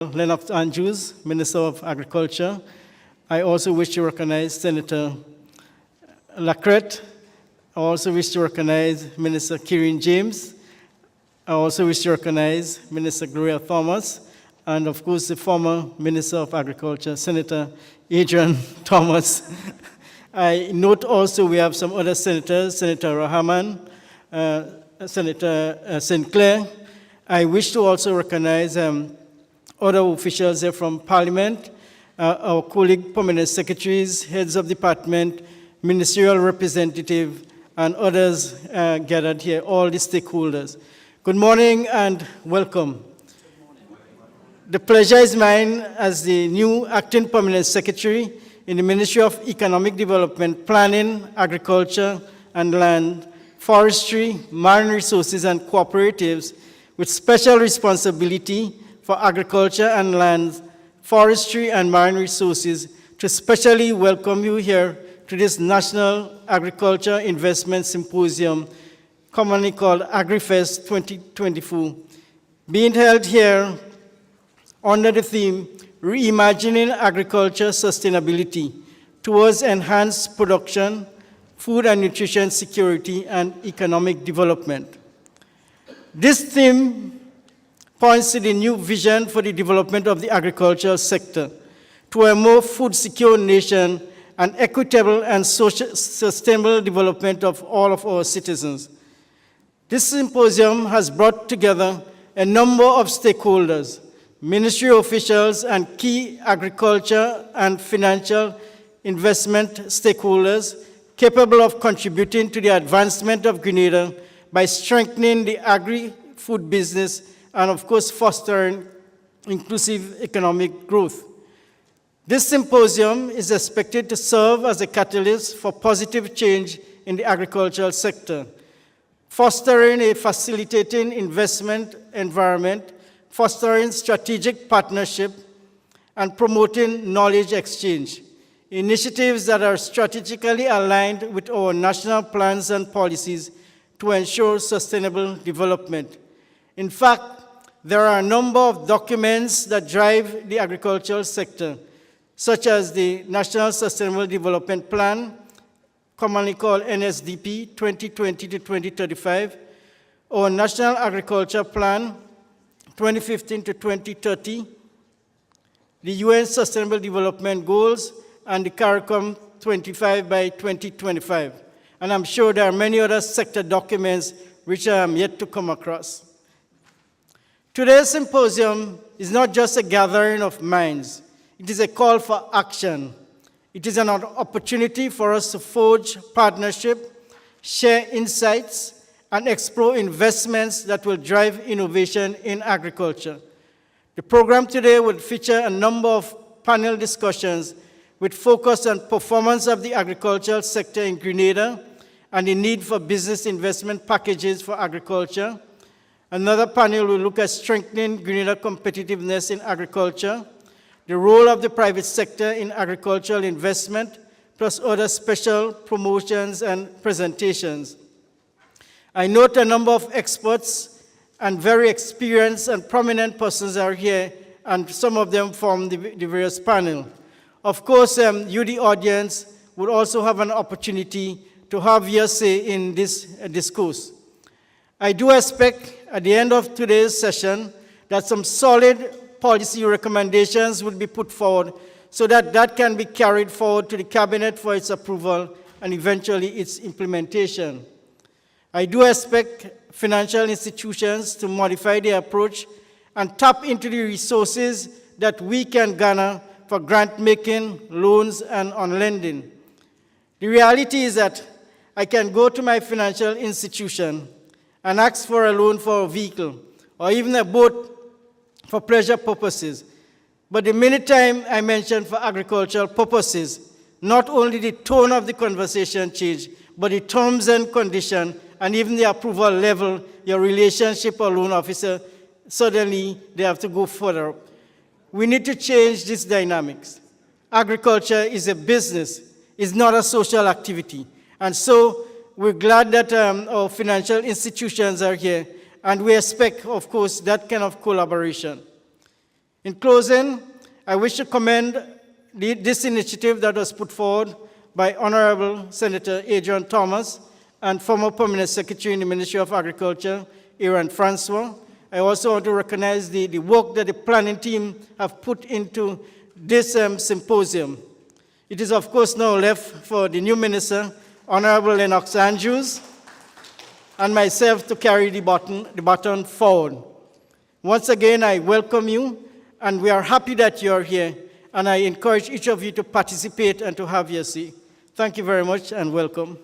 Lennox Andrews, Minister of Agriculture. I also wish to recognize Senator Lacrette. I also wish to recognize Minister Kieran James. I also wish to recognize Minister Gloria Thomas, and of course the former Minister of Agriculture, Senator Adrian Thomas. I note also we have some other senators, Senator Rahman, Senator Sinclair. I wish to also recognize other officials here from Parliament, our colleague permanent secretaries, heads of department, ministerial representative, and others gathered here, all the stakeholders. Good morning and welcome. The pleasure is mine as the new acting permanent secretary in the Ministry of Economic Development, Planning, Agriculture and Land, Forestry, Marine Resources and Cooperatives, with special responsibility for agriculture and land, forestry and marine resources, to specially welcome you here to this National Agriculture Investment Symposium, commonly called Agrivest 2024, being held here under the theme, Reimagining Agriculture Sustainability towards Enhanced Production, Food and Nutrition Security, and Economic Development. This theme points to the new vision for the development of the agricultural sector to a more food-secure nation and equitable and sustainable development of all of our citizens. This symposium has brought together a number of stakeholders, ministry officials, and key agriculture and financial investment stakeholders capable of contributing to the advancement of Grenada by strengthening the agri-food business and, of course, fostering inclusive economic growth. This symposium is expected to serve as a catalyst for positive change in the agricultural sector, fostering a facilitating investment environment, fostering strategic partnership, and promoting knowledge exchange, initiatives that are strategically aligned with our national plans and policies to ensure sustainable development. In fact, there are a number of documents that drive the agricultural sector, such as the National Sustainable Development Plan, commonly called NSDP 2020 to 2035, our National Agriculture Plan 2015 to 2030, the UN Sustainable Development Goals, and the CARICOM 25 by 2025. And I'm sure there are many other sector documents which I am yet to come across. Today's symposium is not just a gathering of minds. It is a call for action. It is an opportunity for us to forge partnership, share insights, and explore investments that will drive innovation in agriculture. The program today will feature a number of panel discussions with focus on performance of the agricultural sector in Grenada and the need for business investment packages for agriculture. Another panel will look at strengthening Grenada competitiveness in agriculture, the role of the private sector in agricultural investment, plus other special promotions and presentations. I note a number of experts and very experienced and prominent persons are here, and some of them from the various panels. Of course, you, the audience, would also have an opportunity to have your say in this discourse. I do expect at the end of today's session that some solid policy recommendations will be put forward so that that can be carried forward to the Cabinet for its approval and eventually its implementation. I do expect financial institutions to modify their approach and tap into the resources that we can garner for grant making, loans, and on lending. The reality is that I can go to my financial institution and ask for a loan for a vehicle or even a boat for pleasure purposes. But the minute time I mention for agricultural purposes, not only the tone of the conversation change, but the terms and conditions and even the approval level, your relationship or loan officer, suddenly they have to go further up. We need to change these dynamics. Agriculture is a business, it's not a social activity. And so we're glad that our financial institutions are here, and we expect, of course, that kind of collaboration. In closing, I wish to commend this initiative that was put forward by Honorable Senator Adrian Thomas and former Permanent Secretary in the Ministry of Agriculture, Aaron Francois. I also want to recognize the work that the planning team have put into this symposium. It is, of course, now left for the new minister, Honorable Lennox Andrews, and myself to carry the baton forward. Once again, I welcome you, and we are happy that you're here, and I encourage each of you to participate and to have your say. Thank you very much, and welcome.